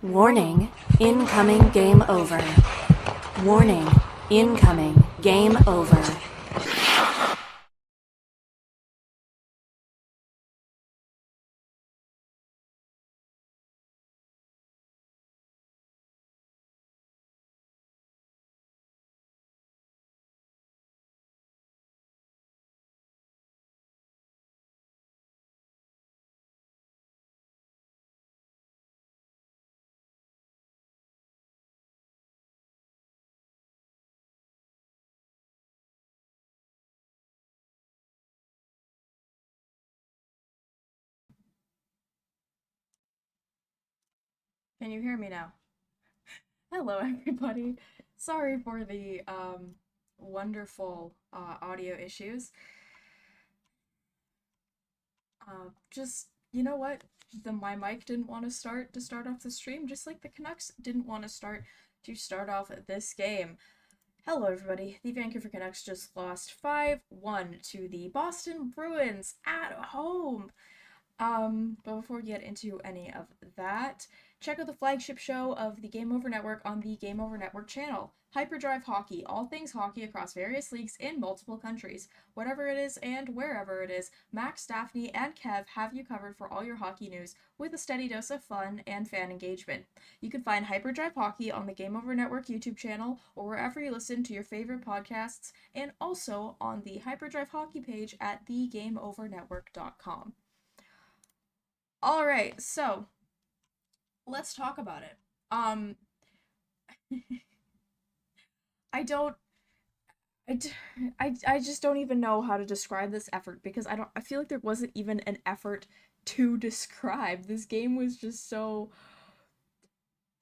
Warning, incoming game over. Warning, incoming game over. Can you hear me now? Hello, everybody. Sorry for the wonderful audio issues. Just you know what? My mic didn't want to start off the stream, just like the Canucks didn't want to start off this game. Hello, everybody. The Vancouver Canucks just lost 5-1 to the Boston Bruins at home. But before we get into any of that, check out the flagship show of the Game Over Network on the Game Over Network channel. Hyperdrive Hockey, all things hockey across various leagues in multiple countries. Whatever it is and wherever it is, Max, Daphne, and Kev have you covered for all your hockey news with a steady dose of fun and fan engagement. You can find Hyperdrive Hockey on the Game Over Network YouTube channel or wherever you listen to your favorite podcasts, and also on the Hyperdrive Hockey page at thegameovernetwork.com. All right, so let's talk about it. Um, I don't, I just don't even know how to describe this effort because I feel like there wasn't even an effort to describe. This game was just so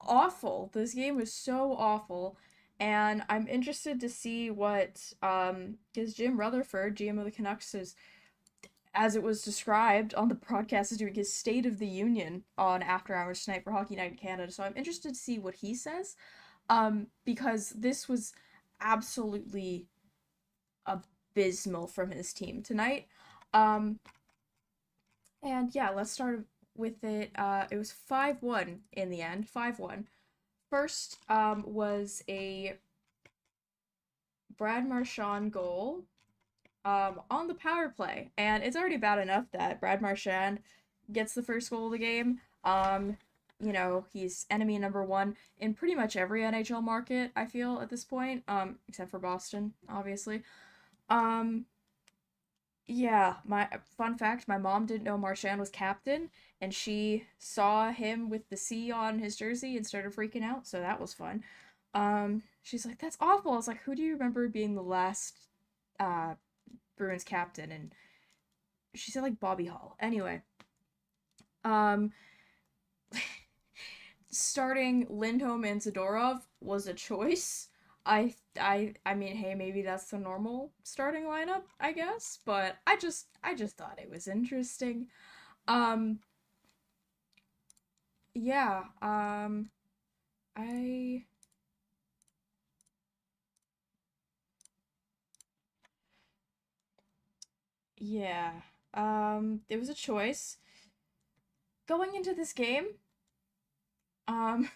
awful. This game was so awful, and I'm interested to see what, because Jim Rutherford, GM of the Canucks, is, as it was described on the broadcast, is doing his State of the Union on After Hours tonight for Hockey Night in Canada. So I'm interested to see what he says, because this was absolutely abysmal from his team tonight. Um, and yeah, let's start with it. It was 5-1 in the end. 5-1. First, was a Brad Marchand goal on the power play. And it's already bad enough that Brad Marchand gets the first goal of the game. He's enemy number one in pretty much every NHL market, I feel, at this point, except for Boston, obviously. Um, yeah, my fun fact, my mom didn't know Marchand was captain, and she saw him with the C on his jersey and started freaking out, so that was fun. She's like, "That's awful." I was like, "Who do you remember being the last uh Bruins captain?" And she said like Bobby Hall. Anyway, um, starting Lindholm and Zadorov was a choice. I mean, hey, maybe that's the normal starting lineup, I guess. But I just thought it was interesting. Um, yeah. I yeah. It was a choice going into this game. Um,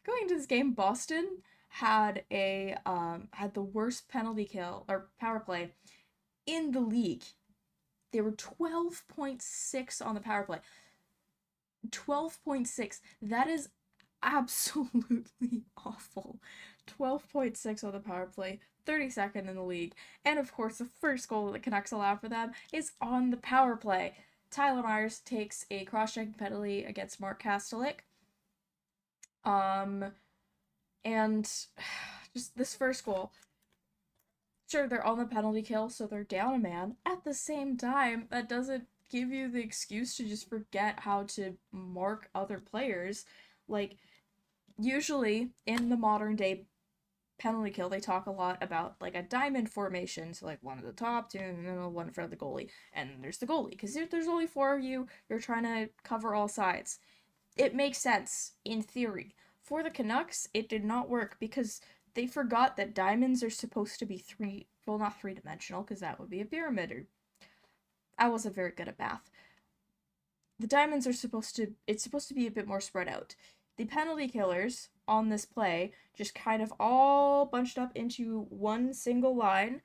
Going into this game, Boston had the worst penalty kill or power play in the league. They were 12.6 on the power play. 12.6. That is absolutely awful. 12.6 on the power play, 32nd in the league. And of course, the first goal that the Canucks allow for them is on the power play. Tyler Myers takes a cross-checking penalty against Mark Kastelik. Um, and just this first goal, sure, they're on the penalty kill, so they're down a man. At the same time, that doesn't give you the excuse to just forget how to mark other players. Like, usually in the modern day penalty kill, they talk a lot about like a diamond formation, so like one at the top, two, and then one in front of the goalie, and there's the goalie. Because there's only four of you, you're trying to cover all sides. It makes sense in theory. For the Canucks, it did not work because they forgot that diamonds are supposed to be well, not three-dimensional, because that would be a pyramid. Or I wasn't very good at math. the diamonds are it's supposed to be a bit more spread out. The penalty killers on this play just kind of all bunched up into one single line,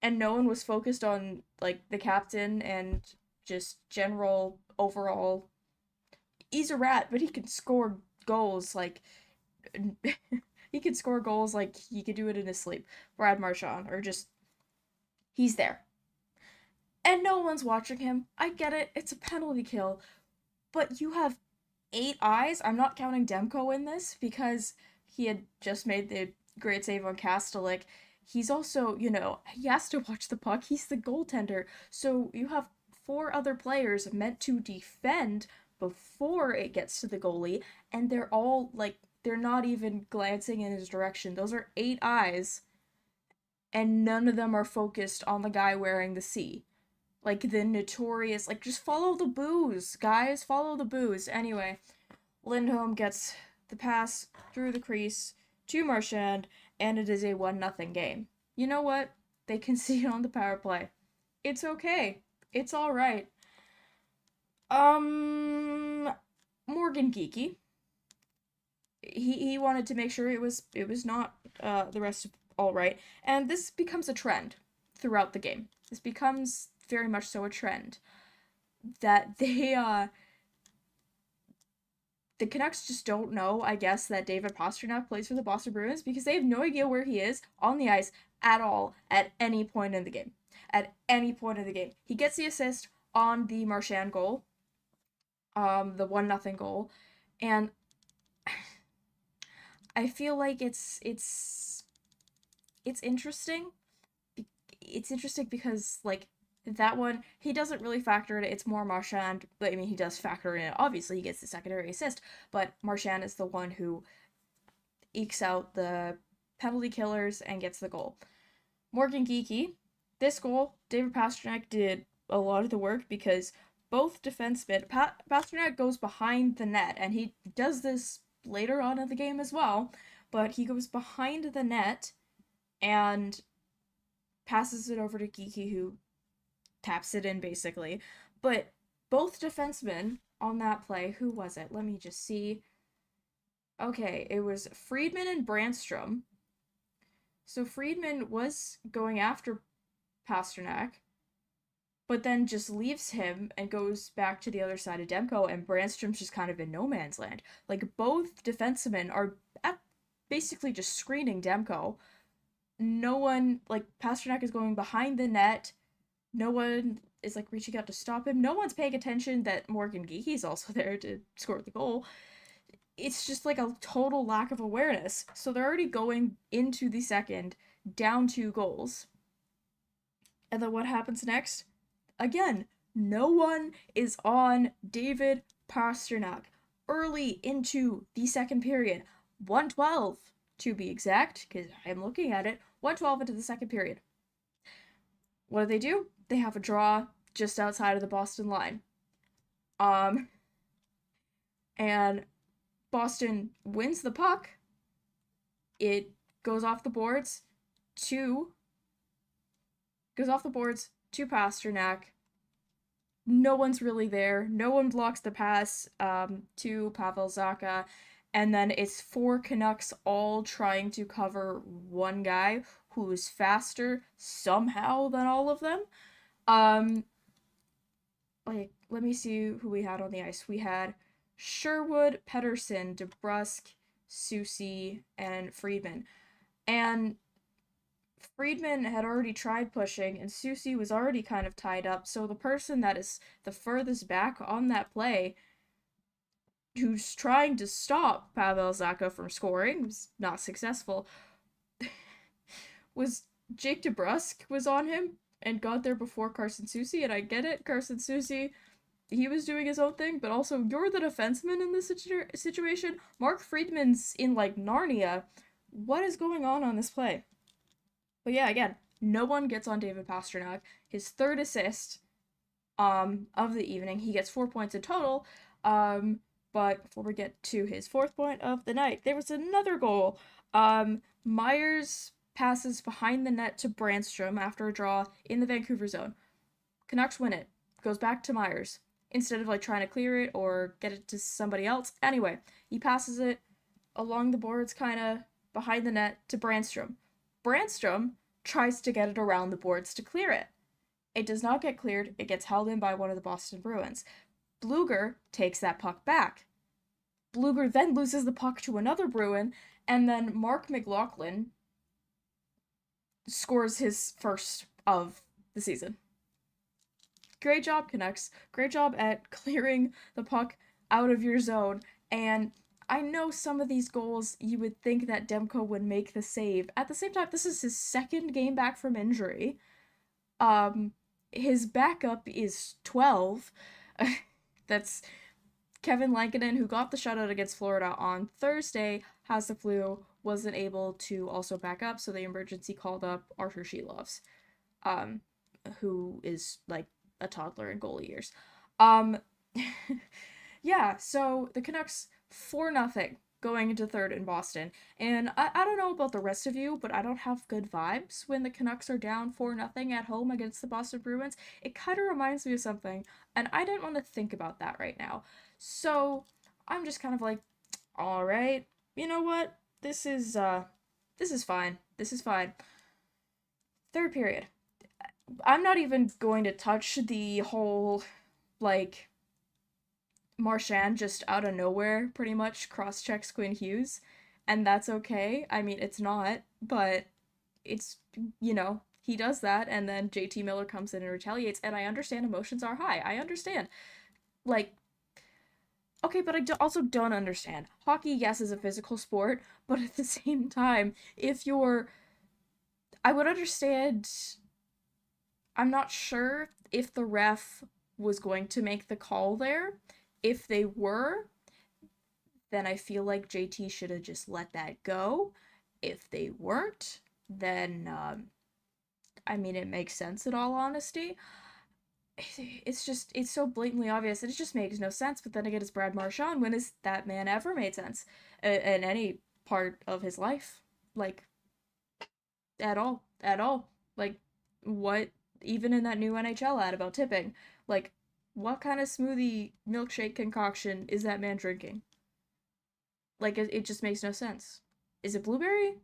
and no one was focused on like the captain and just general overall. He's a rat, but he can score goals like he can score goals like he could do it in his sleep. Brad Marchand, or just he's there. And no one's watching him. I get it, it's a penalty kill, but you have 8 eyes. I'm not counting Demko in this because he had just made the great save on Kastelik. He's also, he has to watch the puck. He's the goaltender. So you have 4 other players meant to defend before it gets to the goalie, and they're all like, they're not even glancing in his direction. Those are 8 eyes, and none of them are focused on the guy wearing the C. Like the notorious, like, just follow the booze, guys, follow the booze. Anyway, Lindholm gets the pass through the crease to Marchand, and it is a 1-0 game. You know what? They concede on the power play. It's okay. It's alright. Morgan Geekie. He wanted to make sure it was not the rest of all right, and this becomes a trend throughout the game. This becomes very much so a trend that the Canucks just don't know, I guess, that David Pastrnak plays for the Boston Bruins, because they have no idea where he is on the ice at all at any point in the game. At any point in the game. He gets the assist on the Marchand goal, the 1-0 goal, and I feel like it's interesting. It's interesting because, like, that one, he doesn't really factor in it. It's more Marchand. I mean, he does factor in it. Obviously, he gets the secondary assist, but Marchand is the one who ekes out the penalty killers and gets the goal. Morgan Geekie, this goal, David Pastrnak did a lot of the work because both defensemen, Pastrnak goes behind the net, and he does this later on in the game as well, but he goes behind the net and passes it over to Geekie, who taps it in, basically. But both defensemen on that play, who was it? Let me just see. Okay, it was Friedman and Brandstrom. So Friedman was going after Pastrnak, but then just leaves him and goes back to the other side of Demko, and Brandstrom's just kind of in no man's land. Like, both defensemen are basically just screening Demko. No one, like, Pastrnak is going behind the net. No one is, like, reaching out to stop him. No one's paying attention that Morgan Geekie's also there to score the goal. It's just, like, a total lack of awareness. So they're already going into the second, down 2 goals. And then what happens next? Again, no one is on David Pastrnak. Early into the second period. 1:12, to be exact, because I'm looking at it. 1:12 into the second period. What do? They have a draw just outside of the Boston line. And Boston wins the puck. It goes off the boards to Pastrnak. No one's really there. No one blocks the pass to Pavel Zacha. And then it's 4 Canucks all trying to cover one guy who is faster somehow than all of them. Like, let me see who we had on the ice. We had Sherwood, Pettersson, DeBrusk, Soucy, and Friedman. And Friedman had already tried pushing, and Soucy was already kind of tied up, so the person that is the furthest back on that play, who's trying to stop Pavel Zacha from scoring, was not successful, was Jake DeBrusk was on him and got there before Carson Soucy, and I get it, Carson Soucy, he was doing his own thing, but also, you're the defenseman in this situation. Mark Friedman's in, like, Narnia. What is going on this play? But yeah, again, no one gets on David Pastrnak. His 3rd assist of the evening. He gets 4 points in total. But before we get to his 4th point of the night, there was another goal. Myers passes behind the net to Brandstrom after a draw in the Vancouver zone. Canucks win it. Goes back to Myers. instead of like trying to clear it or get it to somebody else. Anyway, he passes it along the boards, kind of behind the net to Brandstrom. Brandstrom tries to get it around the boards to clear it. It does not get cleared. It gets held in by one of the Boston Bruins. Bluger takes that puck back. Bluger then loses the puck to another Bruin, and then Mark McLaughlin scores his first of the season. Great job, Canucks. Great job at clearing the puck out of your zone. And I know some of these goals, you would think that Demko would make the save. At the same time, this is his second game back from injury. His backup is 12. That's Kevin Lankinen, who got the shutout against Florida on Thursday, has the flu, wasn't able to also back up, so the emergency called up Arthur Shelovs, who is like a toddler in goalie years. Yeah, so the Canucks 4-0 going into third in Boston. And I don't know about the rest of you, but I don't have good vibes when the Canucks are down 4-0 at home against the Boston Bruins. It kind of reminds me of something, and I didn't want to think about that right now. So I'm just kind of like, all right, you know what? This is fine. This is fine. Third period. I'm not even going to touch the whole, like, Marchand just out of nowhere pretty much cross-checks Quinn Hughes, and that's okay. I mean, it's not, but it's, you know, he does that, and then JT Miller comes in and retaliates, and I understand emotions are high. I understand. Like, okay, but I also don't understand. Hockey, yes, is a physical sport, but at the same time, if you're... I would understand... I'm not sure if the ref was going to make the call there. If they were, then I feel like JT should have just let that go. If they weren't, then, I mean, it makes sense in all honesty. It's just, it's so blatantly obvious, and it just makes no sense. But then again, it's Brad Marchand. When has that man ever made sense in any part of his life? Like, at all. Like, what, even in that new NHL ad about tipping, like, what kind of smoothie milkshake concoction is that man drinking? Like, it just makes no sense. Is it blueberry?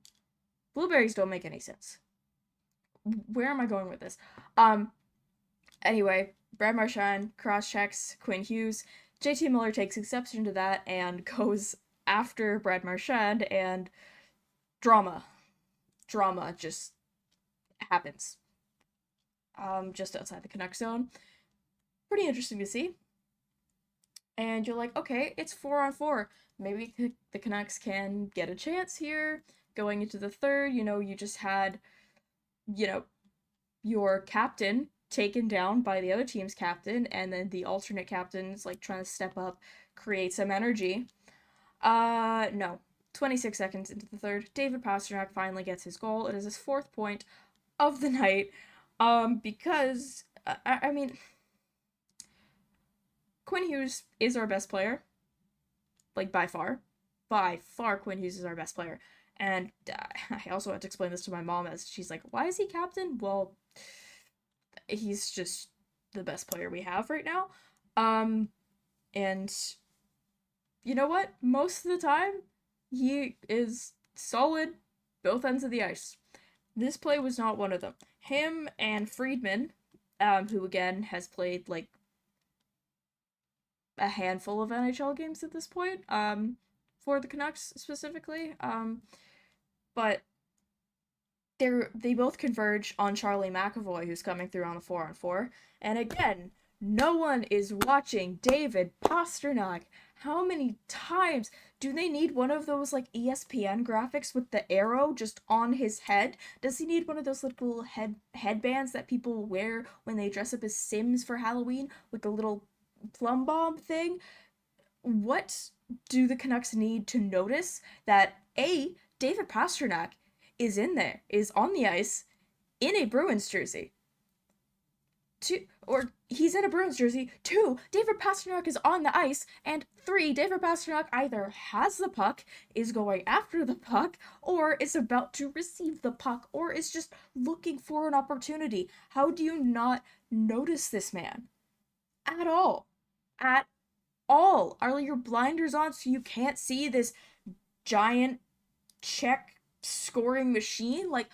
Blueberries don't make any sense. Where am I going with this? Anyway, Brad Marchand cross-checks Quinn Hughes. JT Miller takes exception to that and goes after Brad Marchand, and drama just happens. Just outside the Canuck zone. Pretty interesting to see. And you're like, okay, it's 4-on-4. Maybe the Canucks can get a chance here. Going into the third, you know, you just had, you know, your captain taken down by the other team's captain, and then the alternate captain's like trying to step up, create some energy. No. 26 seconds into the third, David Pastrnak finally gets his goal. It is his 4th point of the night. Because, I mean, Quinn Hughes is our best player. Like, by far. By far, Quinn Hughes is our best player. And I also had to explain this to my mom, as she's like, why is he captain? Well, he's just the best player we have right now. And you know what? Most of the time, he is solid both ends of the ice. This play was not one of them. Him and Friedman, who again has played like a handful of NHL games at this point, for the Canucks specifically, but they both converge on Charlie McAvoy, who's coming through on the 4-on-4, and again, no one is watching David Pastrnak. How many times do they need one of those like ESPN graphics with the arrow just on his head? Does he need one of those little headbands that people wear when they dress up as Sims for Halloween with the little plum bomb thing? What do the Canucks need to notice that David Pastrnak is on the ice in a Bruins jersey? Or he's in a Bruins jersey. 2, David Pastrnak is on the ice. And 3, David Pastrnak either has the puck, is going after the puck, or is about to receive the puck, or is just looking for an opportunity. How do you not notice this man? At all. at all. Are your blinders on so you can't see this giant Czech scoring machine? Like,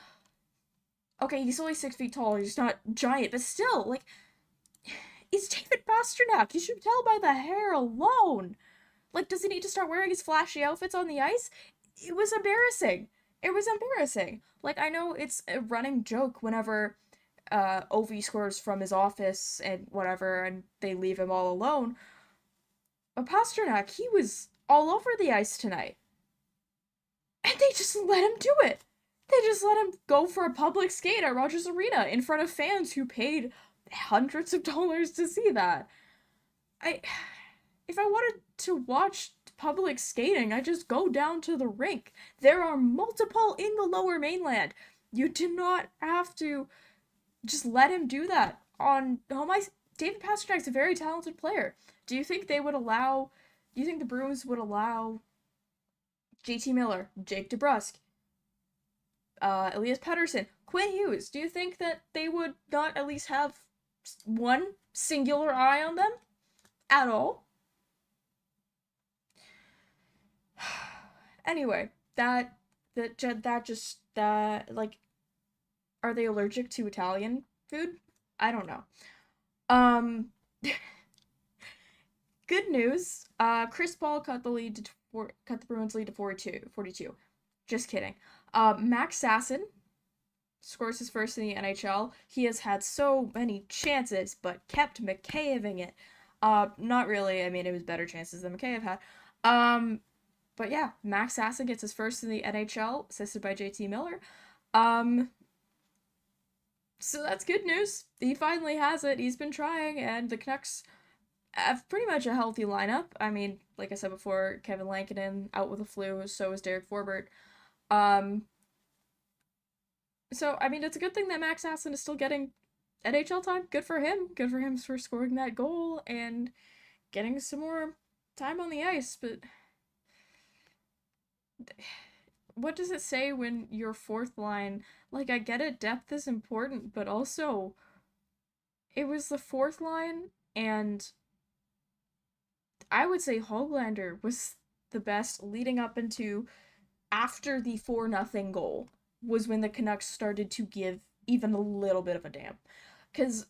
okay, he's only 6 feet tall. He's not giant, but still, like, it's David Pastrnak. You should tell by the hair alone. Like, does he need to start wearing his flashy outfits on the ice? It was embarrassing. It was embarrassing. Like, I know it's a running joke whenever Ovi scores from his office and whatever, and they leave him all alone. But Pastrnak, he was all over the ice tonight. And they just let him do it. They just let him go for a public skate at Rogers Arena in front of fans who paid hundreds of dollars to see that. If I wanted to watch public skating, I just go down to the rink. There are multiple in the Lower Mainland. You do not have to just let him do that on home ice. David Pasternak's a very talented player. Do you think the Bruins would allow JT Miller, Jake DeBrusk, Elias Pettersson, Quinn Hughes? Do you think that they would not at least have one singular eye on them at all? Anyway, that like, are they allergic to Italian food? I don't know. Good news. Chris Paul cut the Bruins lead to 42. Just kidding. Max Sasson scores his first in the NHL. He has had so many chances, but kept McKayeving it. Not really. I mean, it was better chances than McKayev had. But yeah, Max Sasson gets his first in the NHL, assisted by JT Miller. So that's good news. He finally has it. He's been trying, and the Canucks have pretty much a healthy lineup. I mean, like I said before, Kevin Lankinen out with the flu, so is Derek Forbort. So, I mean, it's a good thing that Max Sasson is still getting NHL time. Good for him. Good for him for scoring that goal and getting some more time on the ice, but what does it say when your fourth line, like, I get it, depth is important, but also, it was the fourth line, and I would say Höglander was the best leading up into after the 4-0 goal was when the Canucks started to give even a little bit of a damn. Because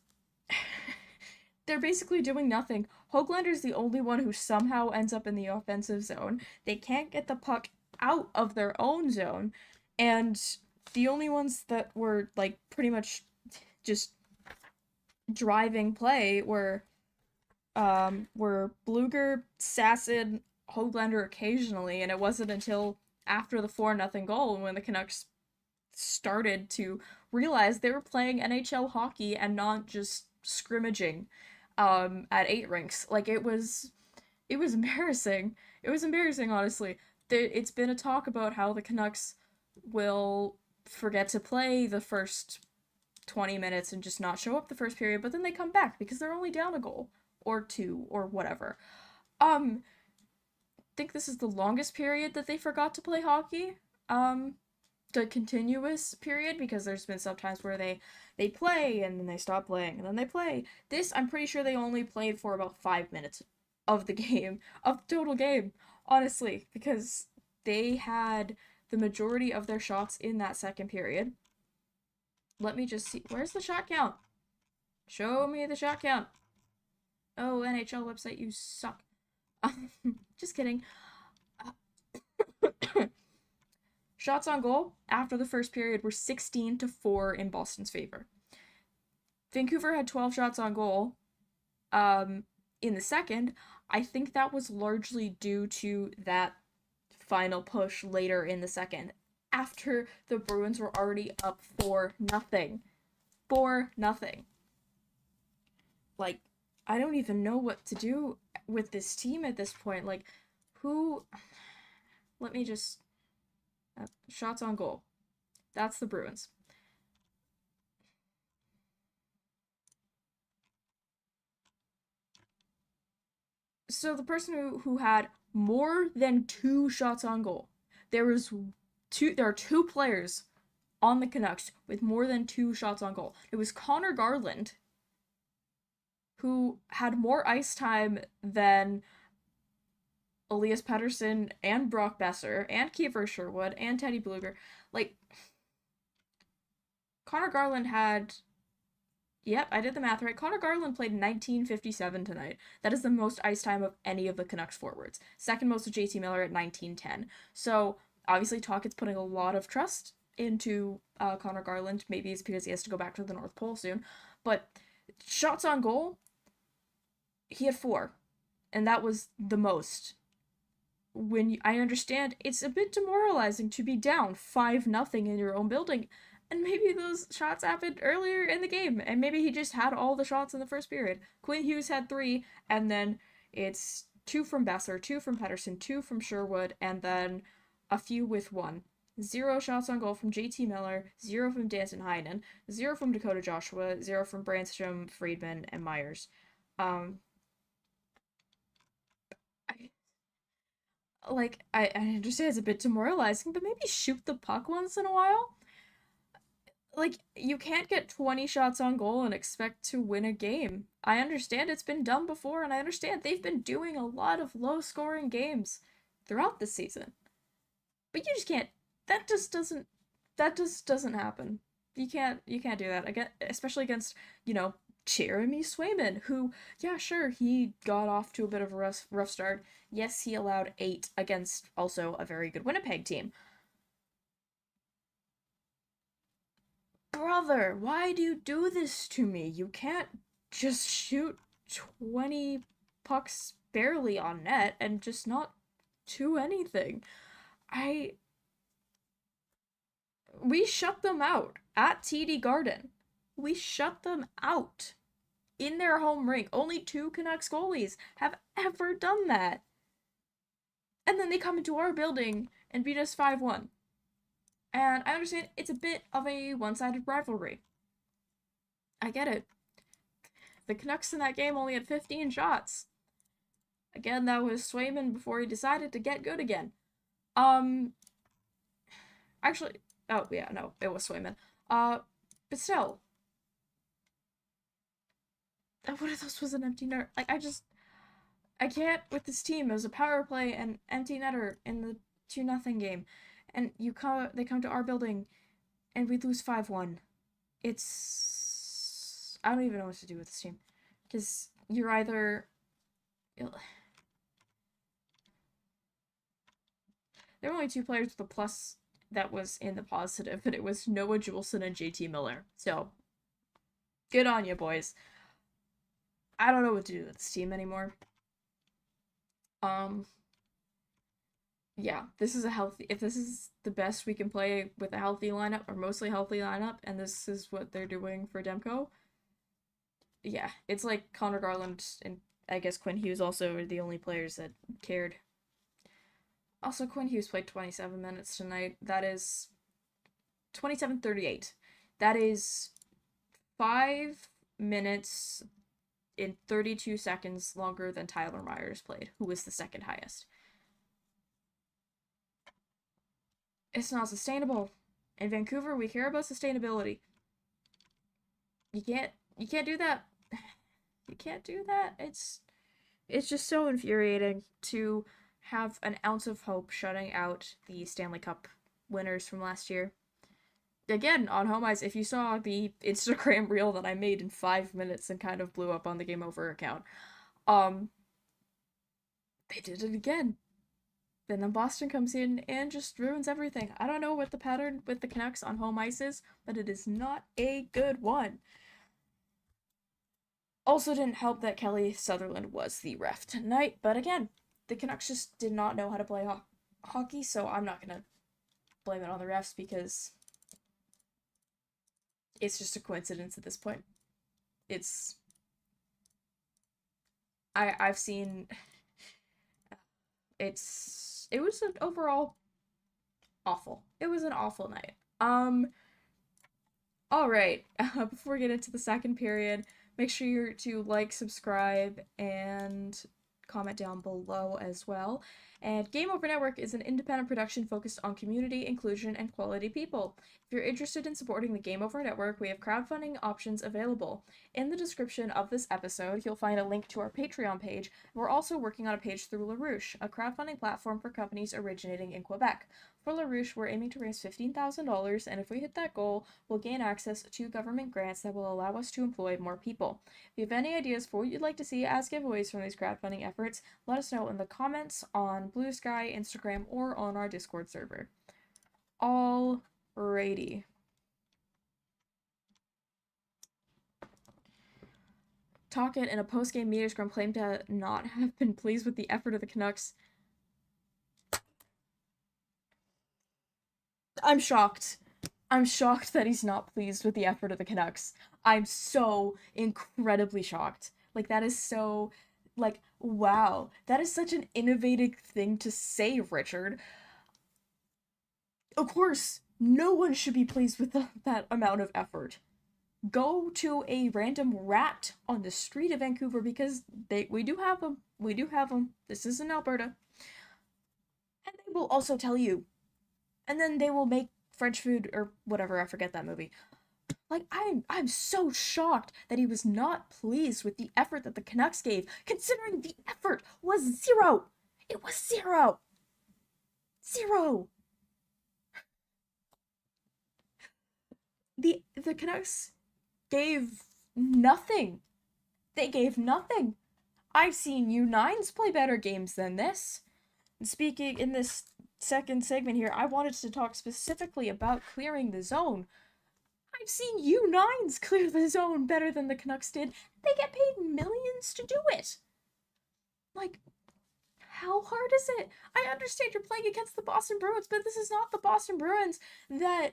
they're basically doing nothing. Höglander's the only one who somehow ends up in the offensive zone. They can't get the puck out of their own zone, and the only ones that were, like, pretty much just driving play were Blueger, Sasson, Höglander occasionally, and it wasn't until after the 4-0 goal when the Canucks started to realize they were playing NHL hockey and not just scrimmaging at 8 rinks. Like, it was embarrassing. It was embarrassing, honestly. It's been a talk about how the Canucks will forget to play the first 20 minutes and just not show up the first period, but then they come back because they're only down a goal or 2 or whatever. I think this is the longest period that they forgot to play hockey. The continuous period, because there's been some times where they play and then they stop playing and then they play. This, I'm pretty sure they only played for about 5 minutes of the game, of the total game, honestly, because they had the majority of their shots in that second period. Let me just see. Where's the shot count? Show me the shot count. Oh, NHL website, you suck. Just kidding. Shots on goal after the first period were 16-4 in Boston's favor. Vancouver had 12 shots on goal in the second. I think that was largely due to that final push later in the second, after the Bruins were already up 4-0. 4-0. Like, I don't even know what to do with this team at this point. Like, who... Let me just... shots on goal. That's the Bruins. So the person who had more than 2 shots on goal, there are 2 players on the Canucks with more than 2 shots on goal. It was Connor Garland, who had more ice time than Elias Pettersson and Brock Besser and Kiefer Sherwood and Teddy Bluger. Like, Connor Garland had. Yep, I did the math right. Connor Garland played 1957 tonight. That is the most ice time of any of the Canucks forwards. Second most of JT Miller at 1910. So, obviously, Tocchet's putting a lot of trust into Connor Garland. Maybe it's because he has to go back to the North Pole soon. But shots on goal, he had 4. And that was the most. I understand it's a bit demoralizing to be down 5-0 in your own building. And maybe those shots happened earlier in the game, and maybe he just had all the shots in the first period. Quinn Hughes had 3, and then it's 2 from Besser, 2 from Pettersson, 2 from Sherwood, and then a few with 1. 0 shots on goal from JT Miller, 0 from Danton Heinen, 0 from Dakota Joshua, 0 from Brandstrom, Friedman, and Myers. I understand it's a bit demoralizing, but maybe shoot the puck once in a while. Like, you can't get 20 shots on goal and expect to win a game. I understand it's been done before, and I understand they've been doing a lot of low-scoring games throughout the season. But you just can't. That just doesn't happen. You can't do that again, especially against, Jeremy Swayman, who, yeah, sure, he got off to a bit of a rough start. Yes, he allowed 8 against also a very good Winnipeg team. Brother, why do you do this to me? You can't just shoot 20 pucks barely on net and just not do anything. We shut them out at TD Garden. We shut them out in their home rink. Only 2 Canucks goalies have ever done that. And then they come into our building and beat us 5-1. And I understand it's a bit of a one-sided rivalry. I get it. The Canucks in that game only had 15 shots. Again, that was Swayman before he decided to get good again. Actually, oh yeah, no, it was Swayman. But still. What if this was an empty net? Like, I can't with this team. It was a power play and empty netter in the 2-0 game. And they come to our building, and we lose 5-1. I don't even know what to do with this team. Because you're either... There were only 2 players with a plus that was in the positive, and it was Noah Juleson and JT Miller. So, good on you, boys. I don't know what to do with this team anymore. Yeah, this is if this is the best we can play with a healthy lineup, or mostly healthy lineup, and this is what they're doing for Demko, yeah, it's like Connor Garland and I guess Quinn Hughes also are the only players that cared. Also, Quinn Hughes played 27 minutes tonight. That is 27:38. That is 5 minutes in 32 seconds longer than Tyler Myers played, who was the second highest. It's not sustainable. In Vancouver, we care about sustainability. You can't do that. You can't do that. It's just so infuriating to have an ounce of hope shutting out the Stanley Cup winners from last year. Again, on home ice, if you saw the Instagram reel that I made in 5 minutes and kind of blew up on the Game Over account, they did it again. Then Boston comes in and just ruins everything. I don't know what the pattern with the Canucks on home ice is, but it is not a good one. Also didn't help that Kelly Sutherland was the ref tonight, but again, the Canucks just did not know how to play hockey, so I'm not going to blame it on the refs because it's just a coincidence at this point. I've seen... It was an overall awful. It was an awful night. Alright, before we get into the second period, make sure to like, subscribe, and comment down below as well. And Game Over Network is an independent production focused on community, inclusion, and quality people. If you're interested in supporting the Game Over Network, we have crowdfunding options available. In the description of this episode, you'll find a link to our Patreon page. We're also working on a page through LaRouche, a crowdfunding platform for companies originating in Quebec. For LaRouche, we're aiming to raise $15,000, and if we hit that goal, we'll gain access to government grants that will allow us to employ more people. If you have any ideas for what you'd like to see as giveaways from these crowdfunding efforts, let us know in the comments on Blue Sky, Instagram, or on our Discord server. Alrighty. Tocchet in a post-game media scrum claimed to not have been pleased with the effort of the Canucks. I'm shocked. I'm shocked that he's not pleased with the effort of the Canucks. I'm so incredibly shocked. Like, that is so, like, wow. That is such an innovative thing to say, Richard. Of course, no one should be pleased with that amount of effort. Go to a random rat on the street of Vancouver, because we do have them. We do have them. This is in Alberta. And they will also tell you. And then they will make French food or whatever, I forget that movie. Like, I'm so shocked that he was not pleased with the effort that the Canucks gave, considering the effort was zero. It was zero. Zero. The Canucks gave nothing. They gave nothing. I've seen U9s play better games than this. And speaking in this second segment here, I wanted to talk specifically about clearing the zone. I've seen U9s clear the zone better than the Canucks did. They get paid millions to do it. Like, how hard is it? I understand you're playing against the Boston Bruins, but this is not the Boston Bruins that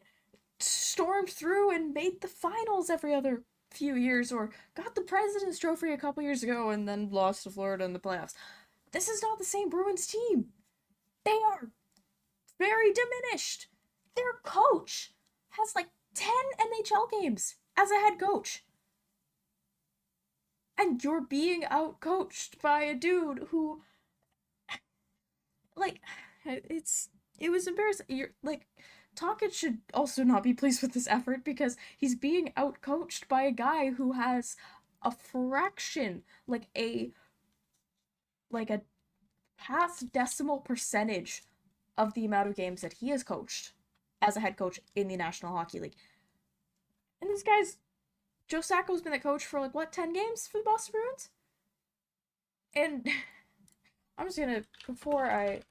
stormed through and made the finals every other few years, or got the President's Trophy a couple years ago and then lost to Florida in the playoffs. This is not the same Bruins team. They are very diminished. Their coach has like 10 NHL games as a head coach. And you're being outcoached by a dude who, like, it was embarrassing. You're like, Tocchet should also not be pleased with this effort, because he's being outcoached by a guy who has a fraction, like a half decimal percentage of the amount of games that he has coached as a head coach in the National Hockey League. And this guy's, Joe Sacco's been the coach for, like, what, 10 games for the Boston Bruins? And I'm just gonna, before I...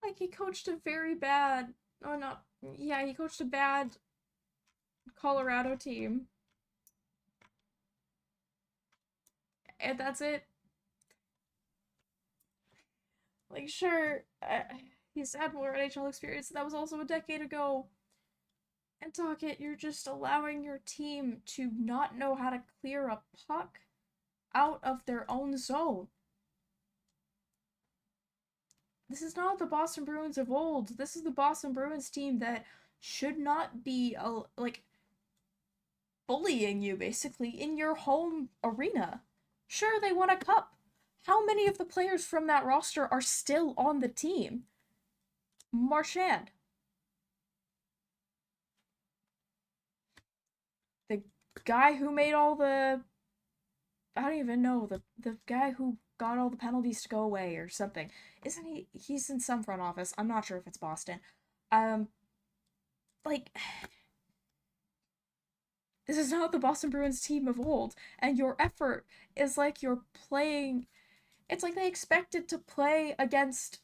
Like, he coached a very bad, oh, not, yeah, he coached a bad Colorado team. And that's it. Like, sure, he's had more NHL experience. That was also a decade ago. And Tocchet, you're just allowing your team to not know how to clear a puck out of their own zone. This is not the Boston Bruins of old. This is the Boston Bruins team that should not be, like, bullying you, basically, in your home arena. Sure, they won a cup. How many of the players from that roster are still on the team? Marchand. The guy who made all the... I don't even know. The guy who got all the penalties to go away or something. Isn't he? He's in some front office. I'm not sure if it's Boston. Like... This is not the Boston Bruins team of old, and your effort is like you're playing... It's like they expected to play against,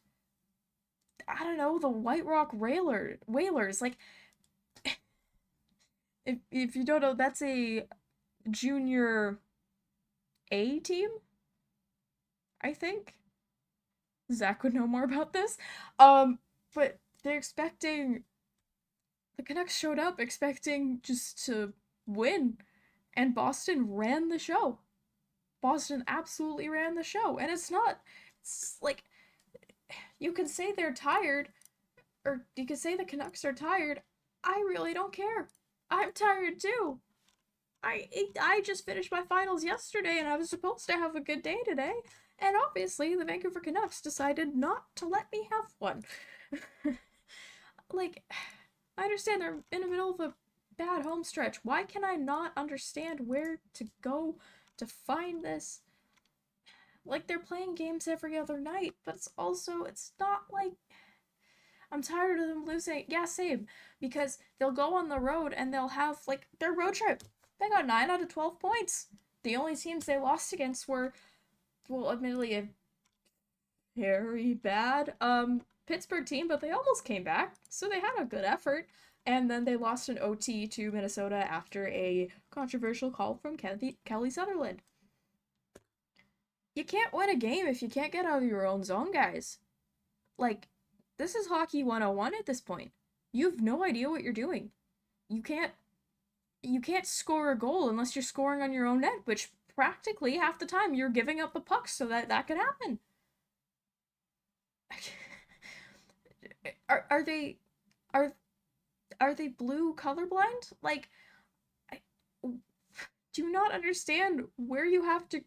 I don't know, the White Rock Whalers. Like, if you don't know, that's a junior A team, I think. Zach would know more about this. But they're expecting... The Canucks showed up expecting just to win, and Boston ran the show. Boston absolutely ran the show. And it's not, it's like, you can say they're tired, or you can say the Canucks are tired. I really don't care. I'm tired too. I just finished my finals yesterday and I was supposed to have a good day today. And obviously, the Vancouver Canucks decided not to let me have one. Like, I understand they're in the middle of a bad home stretch. Why can I not understand where to go to find this? Like, they're playing games every other night, but it's not like, I'm tired of them losing. Yeah, same. Because they'll go on the road and they'll have, like, their road trip. They got 9 out of 12 points. The only teams they lost against were, well, admittedly, a very bad Pittsburgh team, but they almost came back, so they had a good effort. And then they lost an OT to Minnesota after a controversial call from Kelly Sutherland. You can't win a game if you can't get out of your own zone, guys. Like, this is hockey 101 at this point. You have no idea what you're doing. You can't score a goal unless you're scoring on your own net, which practically half the time you're giving up the puck so that can happen. Are they blue colorblind? Like, I do not understand where you have to.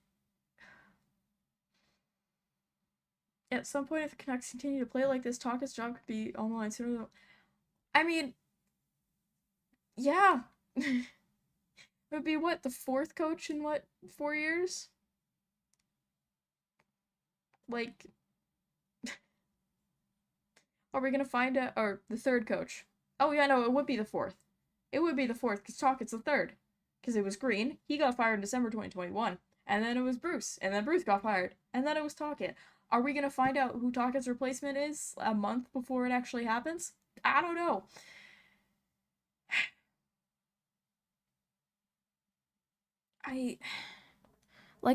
At some point, if the Canucks continue to play like this, Talka's job could be on the line sooner than. I mean, yeah. It would be what, the 4th coach in 4 years? Like, are we gonna find out, or the 3rd coach? Oh yeah, no, it would be the 4th. It would be the 4th, because Talkett's the 3rd. Because it was Green, he got fired in December 2021, and then it was Bruce, and then Bruce got fired, and then it was Talkett. Are we gonna find out who Talkett's replacement is a month before it actually happens? I don't know.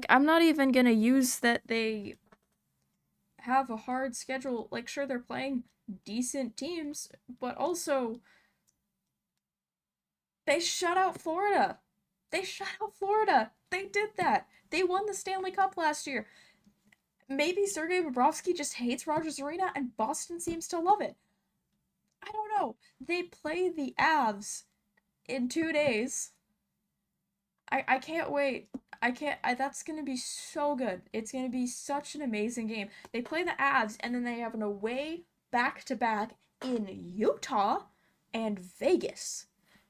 I'm not even gonna use that they have a hard schedule. Like, sure, they're playing decent teams, but also they shut out Florida. They did that. They won the Stanley Cup last year. Maybe Sergei Bobrovsky just hates Rogers Arena and Boston seems to love it. I don't know. They play the Avs in 2 days. I can't wait. That's gonna be so good. It's gonna be such an amazing game. They play the Avs and then they have an away back-to-back in Utah and Vegas.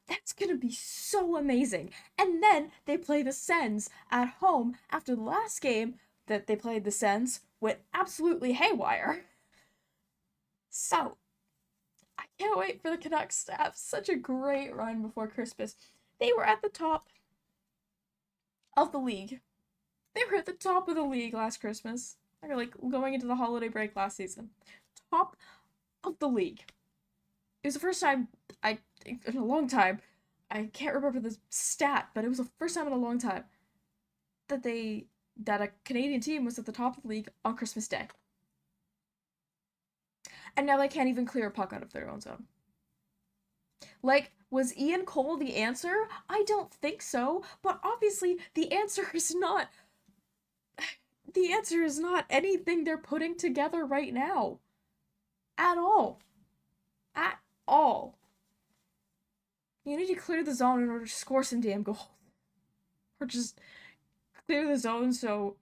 That's gonna be so amazing. And then they play the Sens at home after the last game that they played. The Sens went absolutely haywire. So, I can't wait for the Canucks to have such a great run before Christmas. They were at the top of the league. They were at the top of the league last Christmas. They were like going into the holiday break last season. Top of the league. It was the first time in a long time, I can't remember the stat, but it was the first time in a long time that a Canadian team was at the top of the league on Christmas Day. And now they can't even clear a puck out of their own zone. Like, was Ian Cole the answer? I don't think so, but obviously the answer is not anything they're putting together right now. At all. At all. You need to clear the zone in order to score some damn goals. Or just clear the zone so,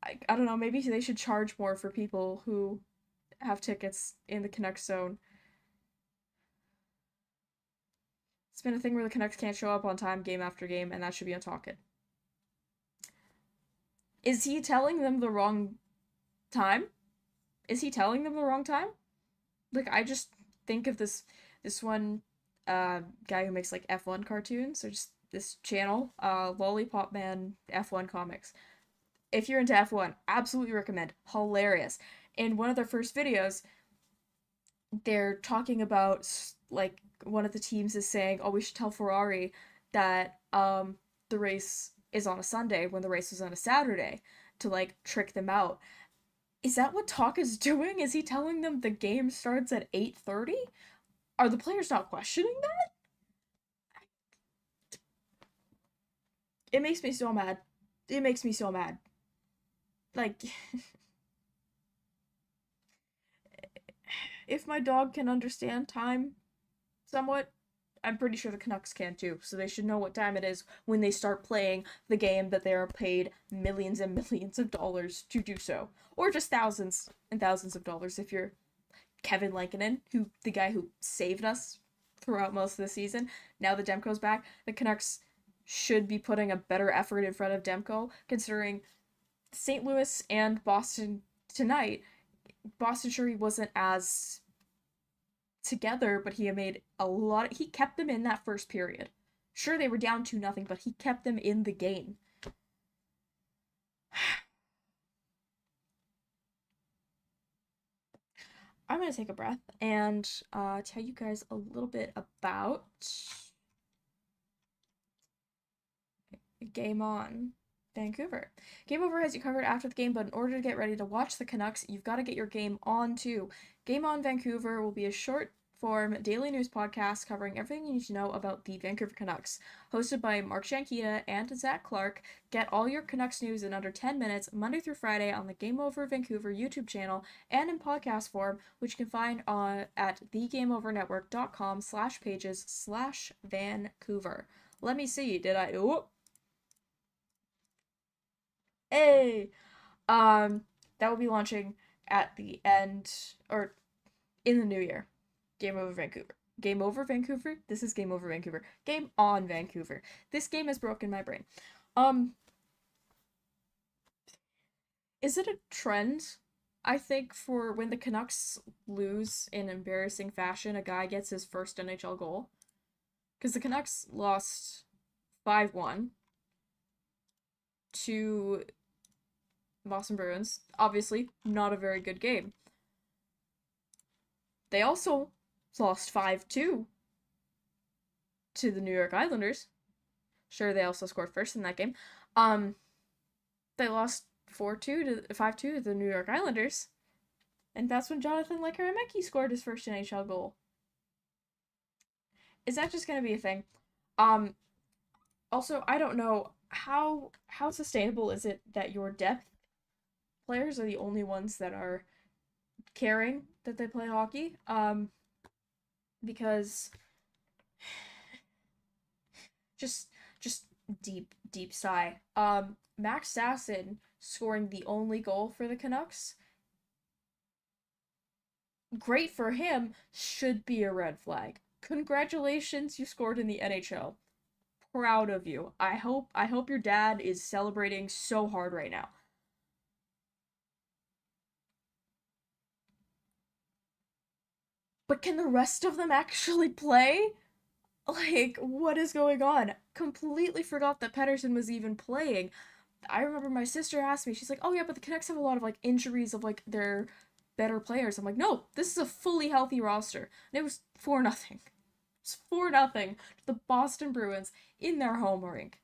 I don't know, maybe they should charge more for people who have tickets in the Canucks zone. It's been a thing where the Canucks can't show up on time game after game, and that should be on Talkett. Is he telling them the wrong time? Like, I just think of this one guy who makes like F1 cartoons, or just this channel, Lollipop Man F1 Comics. If you're into F1, absolutely recommend. Hilarious. In one of their first videos, they're talking about, like, one of the teams is saying, oh, we should tell Ferrari that the race is on a Sunday when the race was on a Saturday, to, like, trick them out. Is that what Talk is doing? Is he telling them the game starts at 8:30? Are the players not questioning that? It makes me so mad. it makes me so mad. Like, if my dog can understand time somewhat, I'm pretty sure the Canucks can too, so they should know what time it is when they start playing the game that they are paid millions and millions of dollars to do so. Or just thousands and thousands of dollars if you're Kevin Lankinen, the guy who saved us throughout most of the season. Now that Demko's back, the Canucks should be putting a better effort in front of Demko, considering St. Louis and Boston tonight. Boston sure he wasn't as together, but he made a lot. He kept them in that first period. Sure, they were down 2-0, but he kept them in the game. I'm gonna take a breath and tell you guys a little bit about Game On Vancouver. Game Over has you covered after the game, but in order to get ready to watch the Canucks, you've got to get your game on too. Game On Vancouver will be a short form daily news podcast covering everything you need to know about the Vancouver Canucks. Hosted by Sianquita and Zach Clarke, get all your Canucks news in under 10 minutes, Monday through Friday on the Game Over Vancouver YouTube channel and in podcast form, which you can find at thegameovernetwork.com/pages/Vancouver. Let me see, did I... Oh. Hey! That will be launching at the end, or in the new year. Game Over Vancouver. Game Over Vancouver? This is Game Over Vancouver. Game On Vancouver. This game has broken my brain. Is it a trend? I think for when the Canucks lose in embarrassing fashion, a guy gets his first NHL goal. Because the Canucks lost 5-1 to Boston Bruins. Obviously, not a very good game. They also lost 5-2 to the New York Islanders. Sure, they also scored first in that game. They lost 5-2 to the New York Islanders. And that's when Jonathan Lekkerimeki scored his first NHL goal. Is that just gonna be a thing? Also, I don't know how sustainable is it that your depth players are the only ones that are caring that they play hockey? Because just deep sigh. Max Sasson scoring the only goal for the Canucks. Great for him, should be a red flag. Congratulations, you scored in the NHL. Proud of you. I hope your dad is celebrating so hard right now. But can the rest of them actually play? Like, what is going on? Completely forgot that Pettersson was even playing. I remember my sister asked me, she's like, oh yeah, but the Canucks have a lot of, like, injuries of, like, their better players. I'm like, no, this is a fully healthy roster. And it was 4-0. It's 4-0 to the Boston Bruins in their home rink.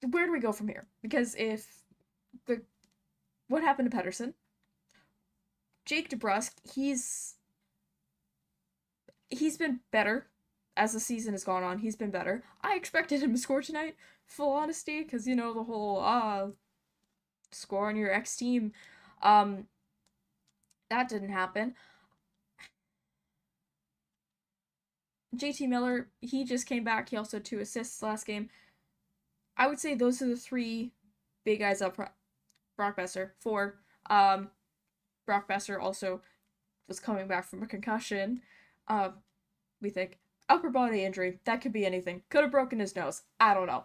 Where do we go from here? Because what happened to Pettersson? Jake DeBrusk, he's been better as the season has gone on. He's been better. I expected him to score tonight, full honesty, because, you know, the whole, score on your ex-team. That didn't happen. JT Miller, he just came back. He also had 2 assists last game. I would say those are the 3 big guys up front. Brock Besser, 4. Brock Besser also was coming back from a concussion. We think upper body injury, that could be anything. Could have broken his nose. I don't know.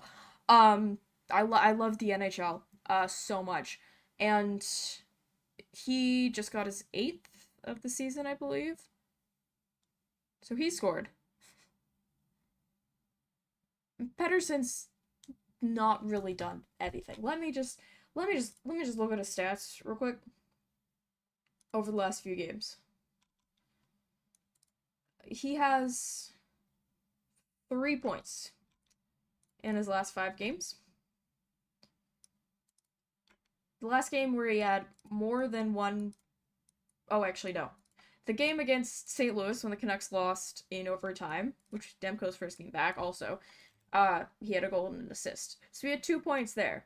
I love the NHL so much, and he just got his 8th of the season, I believe. So he scored. Pettersson's not really done anything. Let me just look at his stats real quick over the last few games. He has 3 points in his last 5 games. The last game where he had more than one... Oh, actually, no. The game against St. Louis when the Canucks lost in overtime, which was Demko's first game back also, he had a goal and an assist. So he had 2 points there.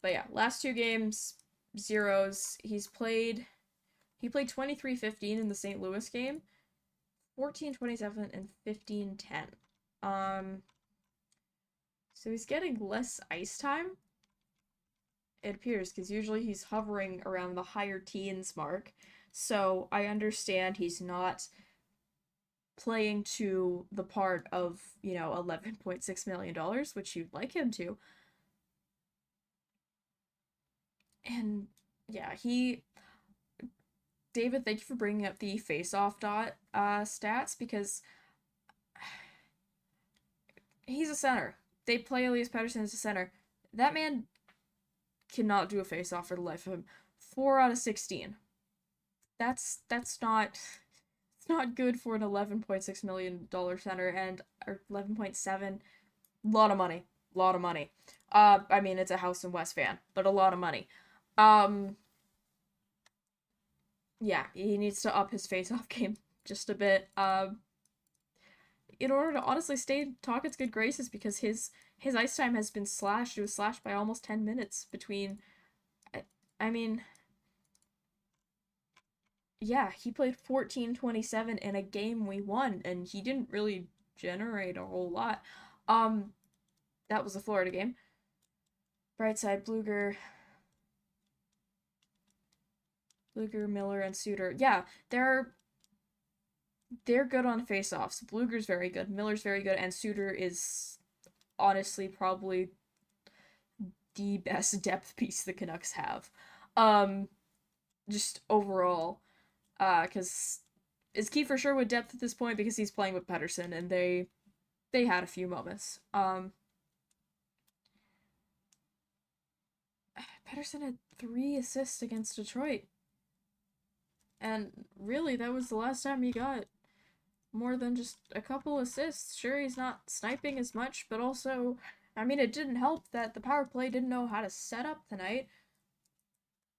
But yeah, last two games, zeros. He played 23-15 in the St. Louis game, 14-27 and 15-10. So he's getting less ice time, it appears, because usually he's hovering around the higher teens mark. So I understand he's not playing to the part of, $11.6 million, which you'd like him to. And yeah, David, thank you for bringing up the face-off stats, because he's a center. They play Elias Pettersson as a center. That man cannot do a face-off for the life of him. 4 out of 16. That's not good for an $11.6 million center, and or 11.7. Lot of money. I mean, it's a House and West fan, but a lot of money. Yeah, he needs to up his face-off game just a bit. In order to honestly stay in Tocchet's good graces, because his ice time has been slashed. It was slashed by almost 10 minutes between. I mean, yeah, he played 14-27 in a game we won, and he didn't really generate a whole lot. That was the Florida game. Bright side, Blueger, Miller, and Suter. Yeah, they're good on face-offs. Bluger's very good, Miller's very good, and Suter is honestly probably the best depth piece the Canucks have. Just overall. Because is Kiefer Sherwood depth at this point, because he's playing with Pettersson, and they had a few moments. Pettersson had 3 assists against Detroit. And really, that was the last time he got more than just a couple assists. Sure, he's not sniping as much, but also, I mean, it didn't help that the power play didn't know how to set up tonight.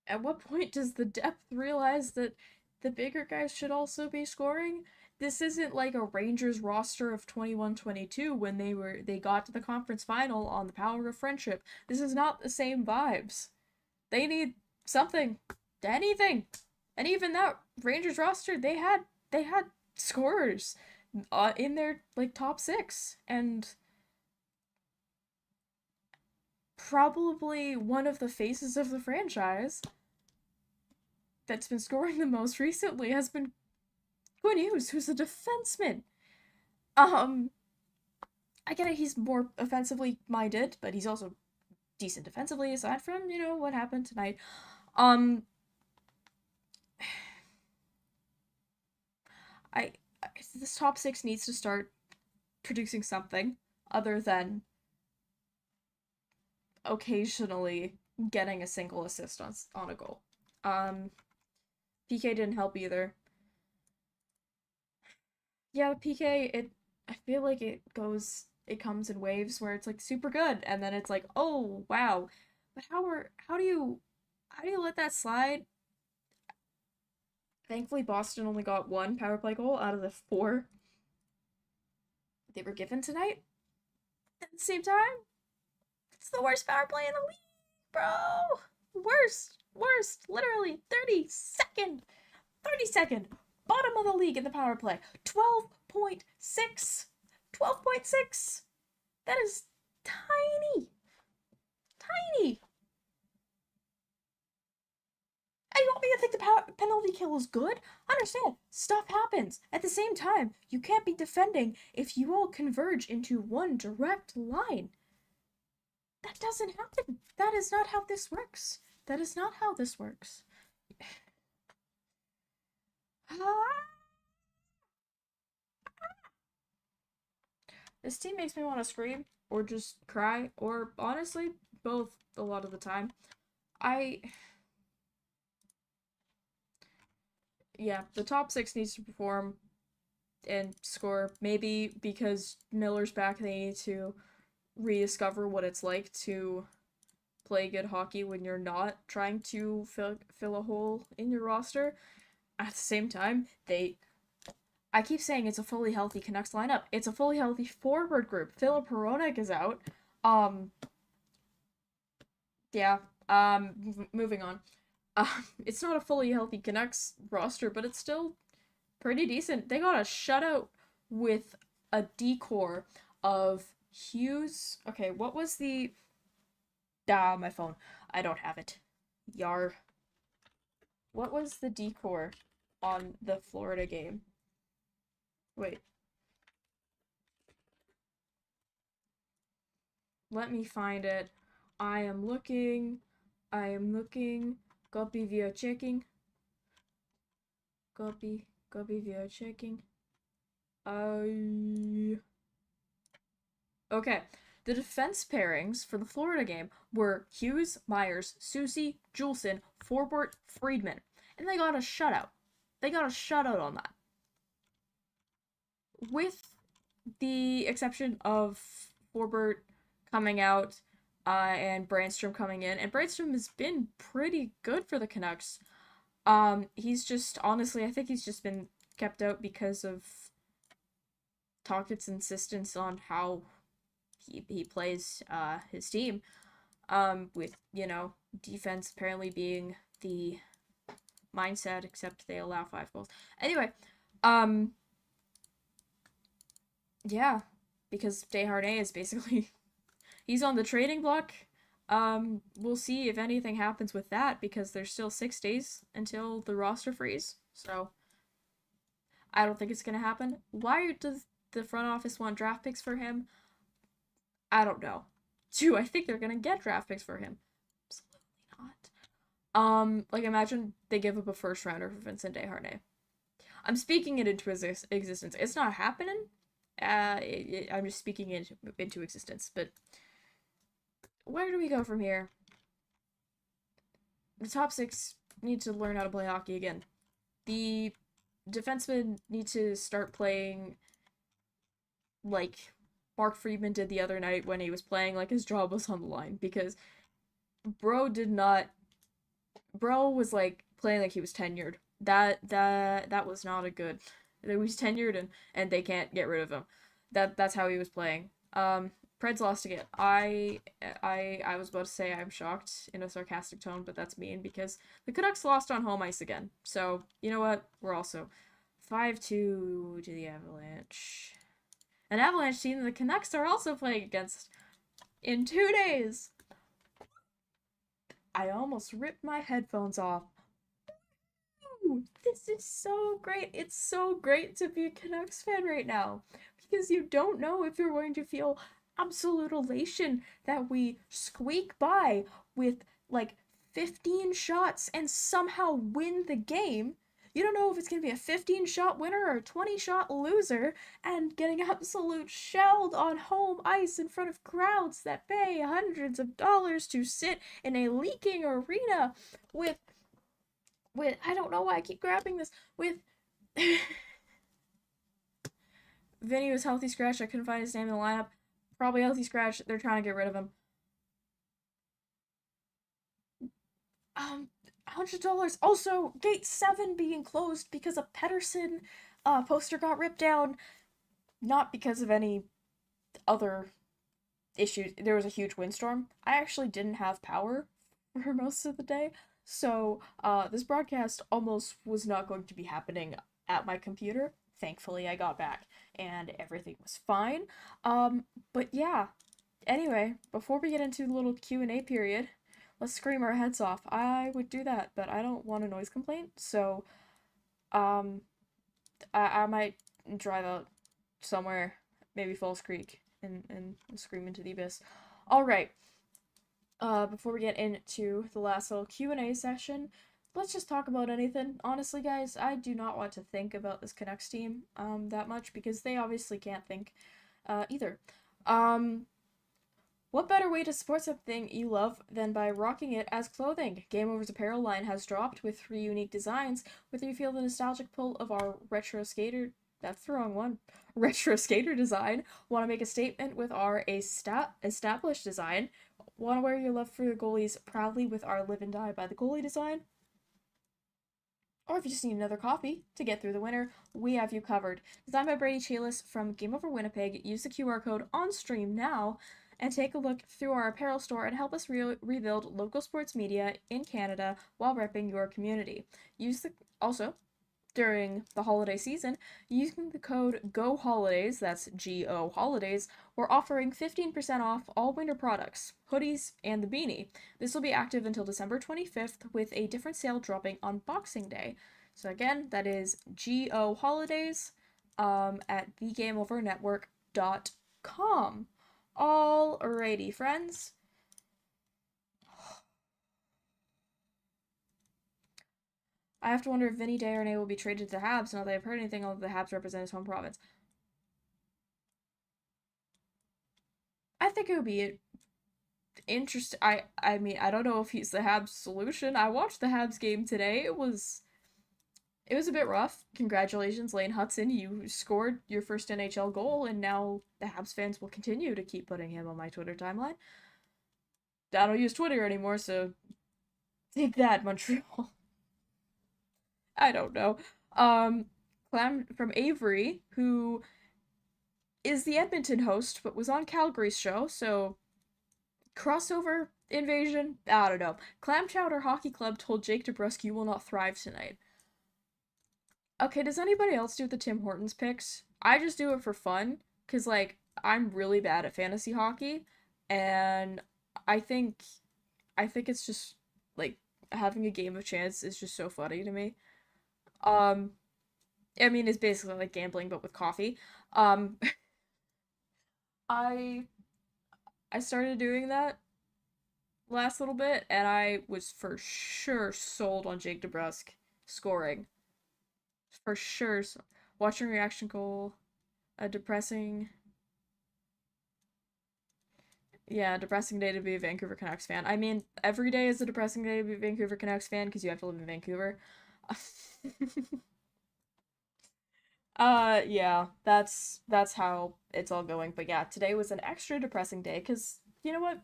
At what point does the depth realize that the bigger guys should also be scoring? This isn't like a Rangers roster of 21-22 when they got to the conference final on the power of friendship. This is not the same vibes. They need something, anything. And even that Rangers roster, they had scorers in their top 6, and probably one of the faces of the franchise that's been scoring the most recently has been Quinn Hughes, who's a defenseman. I get it, he's more offensively minded, but he's also decent defensively, aside from, what happened tonight. This top 6 needs to start producing something other than occasionally getting a single assist on a goal. PK didn't help either. Yeah, PK, I feel like it comes in waves where it's super good, and then it's oh wow. But how do you let that slide? Thankfully, Boston only got 1 power play goal out of the 4 they were given tonight. At the same time, it's the worst power play in the league, bro. Worst. Literally 32nd, bottom of the league in the power play. 12.6. That is tiny. And you want me to think the penalty kill is good? Understand, stuff happens. At the same time, you can't be defending if you all converge into one direct line. That doesn't happen. That is not how this works. This team makes me want to scream, or just cry, or honestly, both a lot of the time. Yeah, the top 6 needs to perform and score. Maybe because Miller's back, they need to rediscover what it's like to play good hockey when you're not trying to fill a hole in your roster. At the same time, I keep saying it's a fully healthy Canucks lineup. It's a fully healthy forward group. Filip Hronek is out. Yeah, Moving on. It's not a fully healthy Canucks roster, but it's still pretty decent. They got a shutout with a decor of Hughes. Okay, what was the... Ah, my phone. I don't have it. Yar. What was the decor on the Florida game? Wait. Let me find it. I am looking. Copy via checking. Copy via checking. Okay. The defense pairings for the Florida game were Hughes, Myers, Susie, Juleson, Forbort, Friedman. And they got a shutout. They got a shutout on that. With the exception of Forbort coming out and Brandstrom coming in. And Brandstrom has been pretty good for the Canucks. He's just, honestly, I think he's just been kept out because of Tocchet's insistence on how he plays his team, with, you know, defense apparently being the mindset, except they allow 5 goals. Anyway, yeah, because Desharnais is basically, he's on the trading block. We'll see if anything happens with that, because there's still 6 days until the roster freeze, so I don't think it's gonna happen. Why does the front office want draft picks for him? I don't know. Do I think they're gonna get draft picks for him? Absolutely not. Like, imagine they give up a first rounder for Vincent Desharnais. I'm speaking it into existence. It's not happening. I'm just speaking it into existence. But where do we go from here? The top 6 need to learn how to play hockey again. The defensemen need to start playing like Mark Friedman did the other night when he was playing like his job was on the line, because Bro was like playing like he was tenured. That was not a good. He was tenured and they can't get rid of him. That's how he was playing. Preds lost again. I was about to say I'm shocked in a sarcastic tone, but that's mean because the Canucks lost on home ice again. So, you know what? We're also 5-2 to the Avalanche. An Avalanche team that the Canucks are also playing against in 2 days. I almost ripped my headphones off. Ooh, this is so great. It's so great to be a Canucks fan right now, because you don't know if you're going to feel absolute elation that we squeak by with like 15 shots and somehow win the game. You don't know if it's going to be a 15-shot winner or a 20-shot loser, and getting absolute shelled on home ice in front of crowds that pay hundreds of dollars to sit in a leaking arena with I don't know why I keep grabbing this, with Vinny was healthy scratch. I couldn't find his name in the lineup. Probably healthy scratch. They're trying to get rid of him. $100. Also, Gate 7 being closed because a Pedersen poster got ripped down. Not because of any other issues. There was a huge windstorm. I actually didn't have power for most of the day. So, this broadcast almost was not going to be happening at my computer. Thankfully, I got back and everything was fine. But yeah. Anyway, before we get into the little Q&A period, let's scream our heads off. I would do that, but I don't want a noise complaint, so, I might drive out somewhere, maybe Falls Creek, and scream into the abyss. Alright, before we get into the last little Q&A session, let's just talk about anything. Honestly, guys, I do not want to think about this Canucks team, that much, because they obviously can't think, either. What better way to support something you love than by rocking it as clothing? Game Over's apparel line has dropped with 3 unique designs. Whether you feel the nostalgic pull of our retro skater... That's the wrong one. Retro skater design. Want to make a statement with our established design. Want to wear your love for your goalies proudly with our live and die by the goalie design? Or if you just need another coffee to get through the winter, we have you covered. Designed by Brady Chalis from Game Over Winnipeg. Use the QR code on stream now and take a look through our apparel store and help us rebuild local sports media in Canada while repping your community. Also, during the holiday season, using the code GOHOLIDAYS, that's G-O Holidays, we're offering 15% off all winter products, hoodies, and the beanie. This will be active until December 25th with a different sale dropping on Boxing Day. So again, that is G-O Holidays at thegameovernetwork.com. Alrighty, friends. I have to wonder if Vinny Desharnais will be traded to the Habs now that I've heard anything although the Habs represent his home province. I think it would be interesting. I mean, I don't know if he's the Habs solution. I watched the Habs game today. It was a bit rough. Congratulations, Lane Hudson. You scored your first NHL goal, and now the Habs fans will continue to keep putting him on my Twitter timeline. I don't use Twitter anymore, so take that, Montreal. I don't know. Clam from Avery, who is the Edmonton host, but was on Calgary's show, so crossover invasion? I don't know. Clam Chowder Hockey Club told Jake DeBrusk you will not thrive tonight. Okay, does anybody else do the Tim Hortons picks? I just do it for fun, because, like, I'm really bad at fantasy hockey, and I think it's just, like, having a game of chance is just so funny to me. Um, I mean, it's basically like gambling, but with coffee. Um, I I started doing that last little bit, and I was for sure sold on Jake DeBrusk scoring. For sure. Watching reaction goal, a depressing depressing day to be a Vancouver Canucks fan. I mean, every day is a depressing day to be a Vancouver Canucks fan because you have to live in Vancouver. Yeah, that's how it's all going. But yeah, today was an extra depressing day because you know what?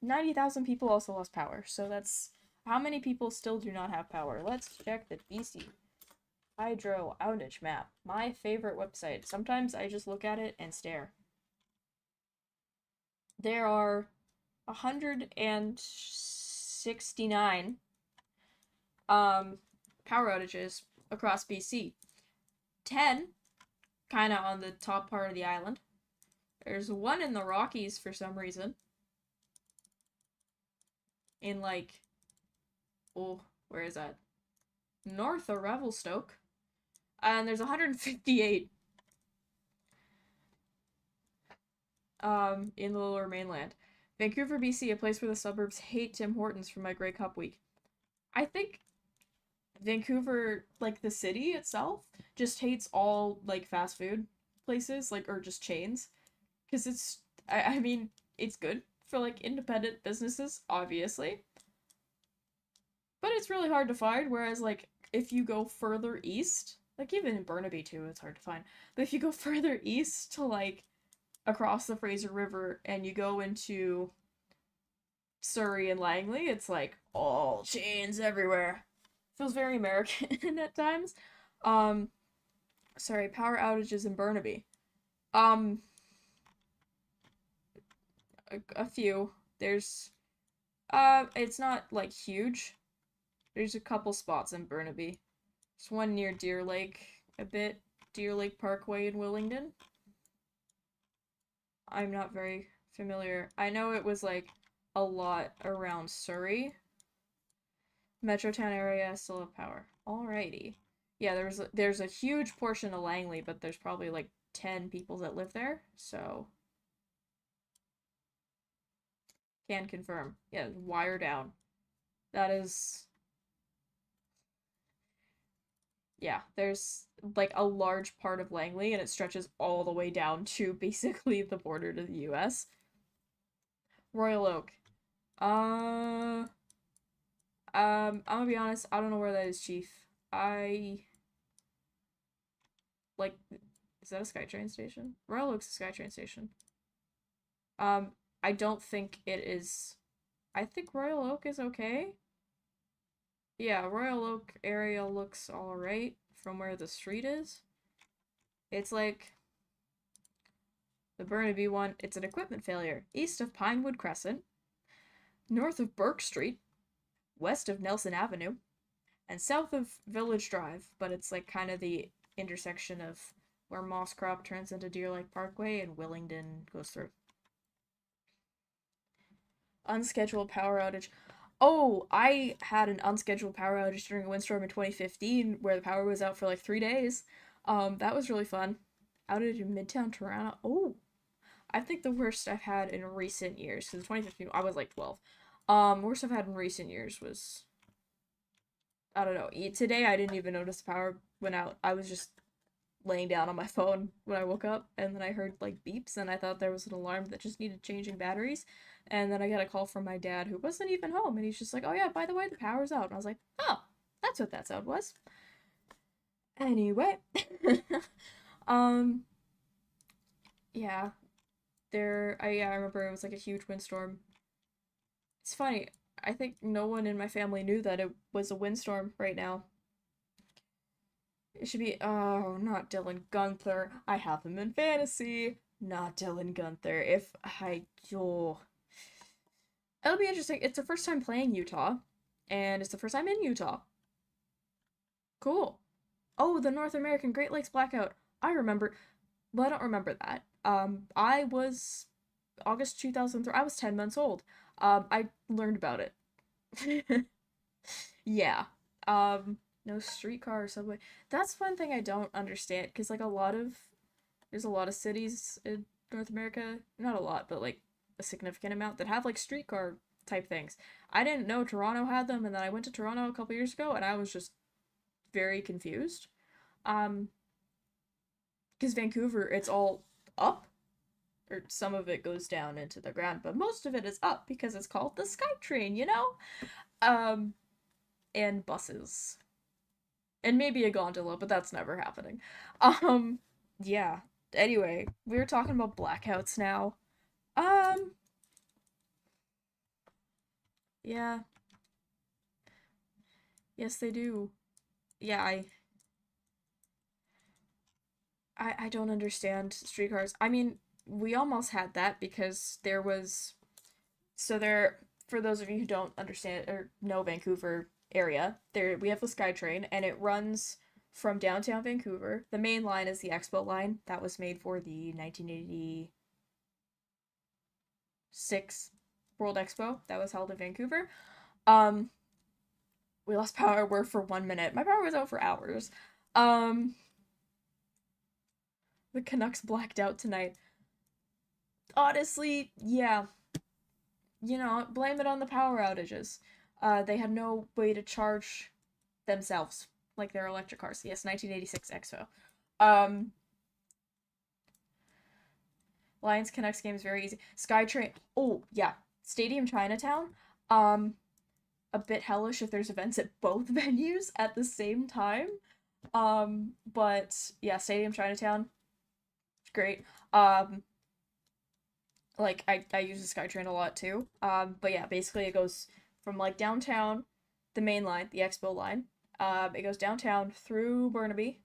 90,000 people also lost power. So that's how many people still do not have power. Let's check the BC Hydro outage map. My favorite website. Sometimes I just look at it and stare. There are 169 power outages across BC. 10 kind of on the top part of the island. There's one in the Rockies for some reason. In like, oh, where is that? North of Revelstoke. And there's 158 in the lower mainland. Vancouver, BC, a place where the suburbs hate Tim Hortons for my Grey Cup week. I think Vancouver, like the city itself, just hates all like fast food places, like, or just chains. Because I mean, it's good for like independent businesses, obviously. But it's really hard to find, whereas like if you go further east, like even in Burnaby too, it's hard to find. But if you go further east to like across the Fraser River and you go into Surrey and Langley, it's like all chains everywhere. Feels very American at times. Sorry, power outages in Burnaby. A few. There's, it's not like huge. There's a couple spots in Burnaby. There's one near Deer Lake, a bit. Deer Lake Parkway in Willingdon. I'm not very familiar. I know it was like a lot around Surrey. Metrotown area still have power. Alrighty. Yeah, there's a huge portion of Langley, but there's probably like 10 people that live there, so can confirm. Yeah, wire down. That is, yeah, there's like a large part of Langley and it stretches all the way down to basically the border to the US. Royal Oak. I'm gonna be honest, I don't know where that is, Chief. Like, is that a SkyTrain station? Royal Oak's a SkyTrain station. I don't think it is. I think Royal Oak is okay. Yeah, Royal Oak area looks alright from where the street is. It's like The Burnaby one, it's an equipment failure. East of Pinewood Crescent, north of Burke Street, west of Nelson Avenue, and south of Village Drive, but it's like kind of the intersection of where Moss Crop turns into Deer Lake Parkway and Willingdon goes through. Unscheduled power outage. Oh, I had an unscheduled power outage during a windstorm in 2015 where the power was out for like 3 days. That was really fun. Outage in Midtown Toronto. Oh, I think the worst I've had in recent years, because in 2015 I was like 12. Worst I've had in recent years was, I don't know. Today I didn't even notice the power went out. I was just laying down on my phone when I woke up, and then I heard like beeps, and I thought there was an alarm that just needed changing batteries. And then I got a call from my dad, who wasn't even home, and he's just like, "Oh yeah, by the way, the power's out." And I was like, "Oh, that's what that sound was." Anyway, um, yeah, I remember it was like a huge windstorm. It's funny. I think no one in my family knew that it was a windstorm right now. It should be, oh, not Dylan Gunther. I have him in fantasy. Not Dylan Gunther. It'll be interesting. It's the first time playing Utah, and it's the first time in Utah. Cool. Oh, the North American Great Lakes blackout. I remember, well, I don't remember that. I was August 2003. I was 10 months old. I learned about it. Yeah. No streetcar or subway. That's one thing I don't understand, because like there's a lot of cities in North America, not a lot, but like a significant amount that have like streetcar type things. I didn't know Toronto had them, and then I went to Toronto a couple years ago and I was just very confused. Um, because Vancouver, it's all up, or some of it goes down into the ground, but most of it is up because it's called the SkyTrain, you know? Um, and buses. And maybe a gondola, but that's never happening. Um, yeah. Anyway, we were talking about blackouts now. Um, yeah. Yes, they do. Yeah, I don't understand streetcars. I mean, we almost had that because there was, so there, for those of you who don't understand or know Vancouver area, there we have the SkyTrain, and it runs from downtown Vancouver. The main line is the Expo line that was made for the 1986 World Expo that was held in Vancouver. Um, we lost power for 1 minute. My power was out for hours. Um, the Canucks blacked out tonight. Honestly, yeah. You know, blame it on the power outages. They had no way to charge themselves like their electric cars. Yes, 1986 Expo. Um, Lions Canucks game is very easy. SkyTrain. Oh yeah, Stadium Chinatown. Um, a bit hellish if there's events at both venues at the same time. But yeah, Stadium Chinatown. Great. Like I use the SkyTrain a lot too. But yeah, basically it goes from like downtown, the main line, the Expo line. It goes downtown through Burnaby,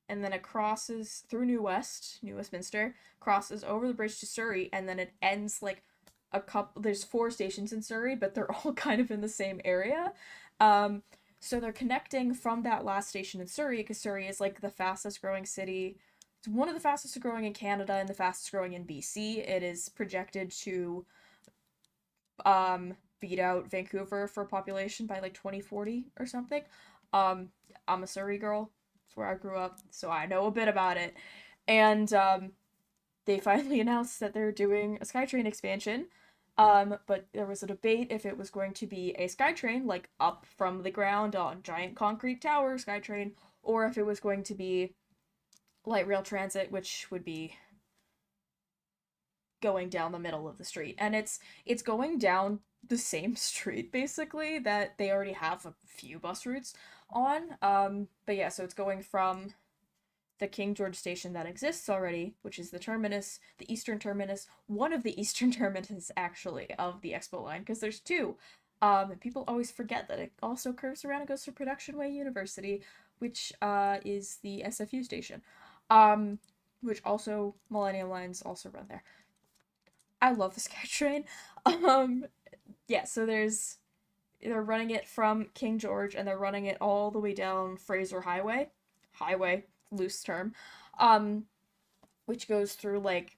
and then it crosses through New Westminster, crosses over the bridge to Surrey, and then it ends like a couple. There's 4 stations in Surrey, but they're all kind of in the same area. So they're connecting from that last station in Surrey, because Surrey is like the fastest growing city. It's one of the fastest growing in Canada and the fastest growing in BC. It is projected to beat out Vancouver for population by like 2040 or something. I'm a Surrey girl. It's where I grew up, so I know a bit about it. And they finally announced that they're doing a SkyTrain expansion. But there was a debate if it was going to be a SkyTrain, like up from the ground on giant concrete tower SkyTrain, or if it was going to be light rail transit, which would be going down the middle of the street. And it's going down the same street basically that they already have a few bus routes on. But yeah, so it's going from the King George station that exists already, which is the terminus, the eastern terminus, one of the eastern terminus actually of the Expo line, because there's 2. And people always forget that it also curves around and goes to Production Way University, which is the SFU station. which also Millennium Lines also run there. I love the SkyTrain. Yeah, so they're running it from King George and they're running it all the way down Fraser Highway. Highway, loose term. Which goes through like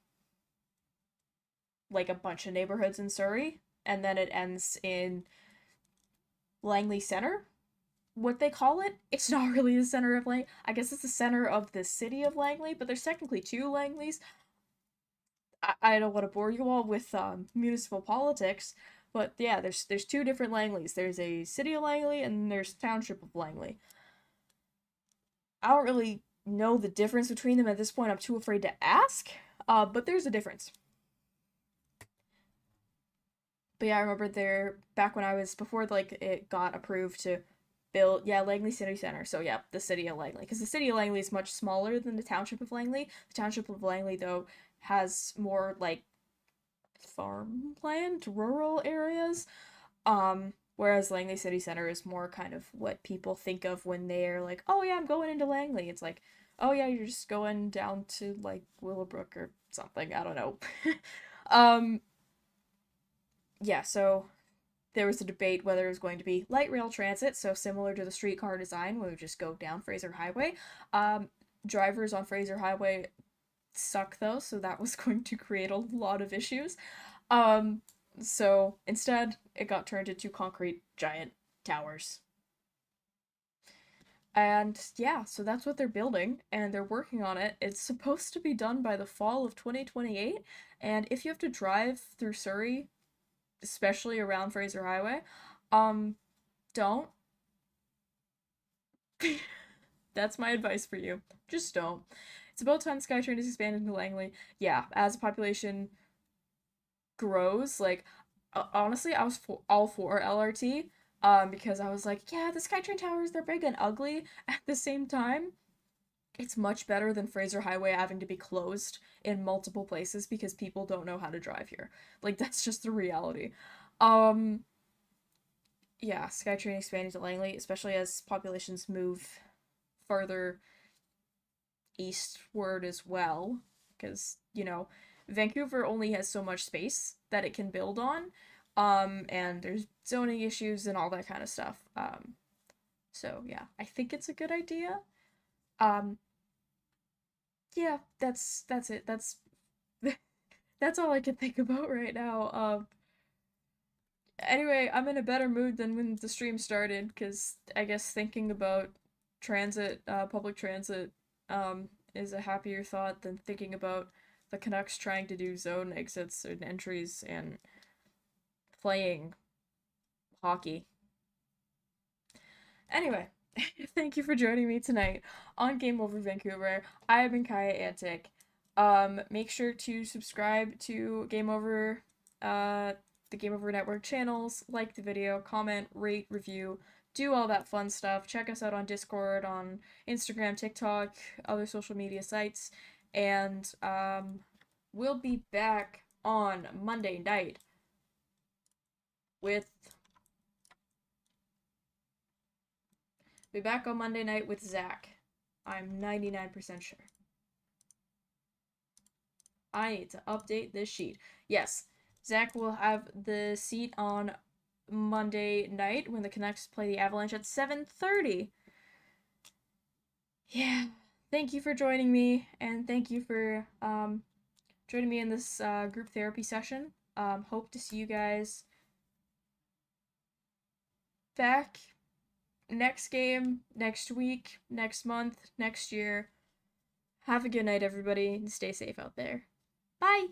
a bunch of neighborhoods in Surrey, and then it ends in Langley Center. What they call it? It's not really the center of Langley. I guess it's the center of the city of Langley, but there's technically two Langleys. I don't want to bore you all with municipal politics, but yeah, there's two different Langleys. There's a city of Langley and there's township of Langley. I don't really know the difference between them at this point. I'm too afraid to ask, but there's a difference. But yeah, I remember there back when I was before like it got approved to build Langley City Center. So yeah, the city of Langley, because the city of Langley is much smaller than the township of Langley. The township of Langley though has more like farmland, rural areas. Whereas Langley City Center is more kind of what people think of when they're like, oh yeah, I'm going into Langley. It's like, oh yeah, you're just going down to like Willowbrook or something. I don't know. Yeah, so there was a debate whether it was going to be light rail transit, so similar to the streetcar design, where we just go down Fraser Highway. Drivers on Fraser Highway suck though, so that was going to create a lot of issues. So instead, it got turned into concrete giant towers. And yeah, so that's what they're building, and they're working on it. It's supposed to be done by the fall of 2028, and if you have to drive through Surrey, especially around Fraser Highway, don't. That's my advice for you. Just don't. It's about time SkyTrain is expanded to Langley. Yeah, as the population grows, like, honestly, I was all for LRT, because I was like, yeah, the SkyTrain towers, they're big and ugly. At the same time, it's much better than Fraser Highway having to be closed in multiple places because people don't know how to drive here. Like, that's just the reality. Yeah, SkyTrain expanding to Langley, especially as populations move further eastward as well, because, Vancouver only has so much space that it can build on, and there's zoning issues and all that kind of stuff. So yeah, I think it's a good idea. Yeah, that's it. That's that's all I can think about right now. Anyway, I'm in a better mood than when the stream started, because I guess thinking about public transit, is a happier thought than thinking about the Canucks trying to do zone exits and entries and playing hockey. Anyway, thank you for joining me tonight on Game Over Vancouver. I have been Kaja Antic. Make sure to subscribe to Game Over, the Game Over Network channels, like the video, comment, rate, review, do all that fun stuff. Check us out on Discord, on Instagram, TikTok, other social media sites, and we'll be back on Monday night with Zach. I'm 99% sure. I need to update this sheet. Yes, Zach will have the seat on Monday night when the Canucks play the Avalanche at 7:30. Yeah, thank you for joining me, and thank you for joining me in this group therapy session. Hope to see you guys back next game, next week, next month, next year. Have a good night, everybody, and stay safe out there. Bye!